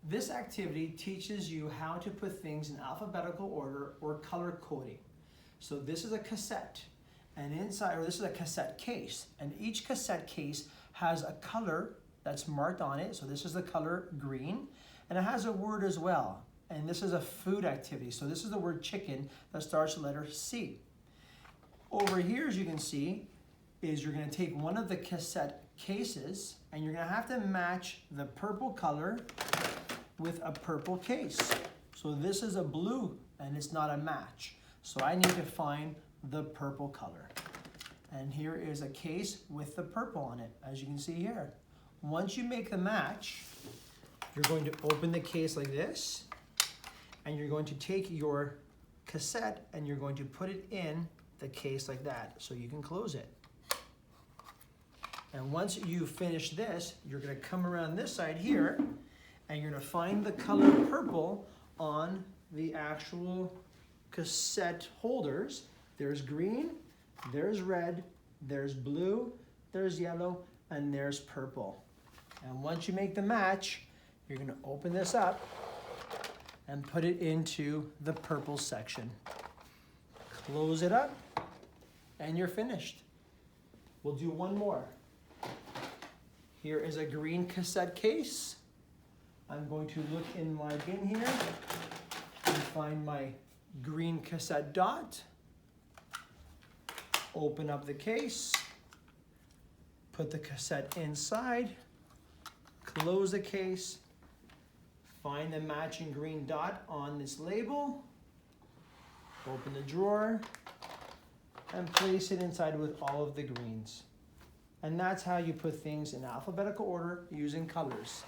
This activity teaches you how to put things in alphabetical order or color coding. So this is a cassette, and inside, or this is a cassette case, and each cassette case has a color that's marked on it. So this is the color green, and it has a word as well. And this is a food activity. So this is the word chicken that starts with the letter C. Over here, as you can see, is you're going to take one of the cassette cases, and you're going to have to match the purple color with a purple case. So this is a blue, and it's not a match. So I need to find the purple color. And here is a case with the purple on it, as you can see here. Once you make the match, you're going to open the case like this, and you're going to take your cassette and you're going to put it in the case like that, so you can close it. And once you finish this, you're going to come around this side here, and you're going to find the color purple on the actual cassette holders. There's green, there's red, there's blue, there's yellow, and there's purple. And once you make the match, you're going to open this up and put it into the purple section. Close it up, and you're finished. We'll do one more. Here is a green cassette case. I'm going to look in my bin here and find my green cassette dot. Open up the case, put the cassette inside, close the case, find the matching green dot on this label, open the drawer, and place it inside with all of the greens. And that's how you put things in alphabetical order using colors.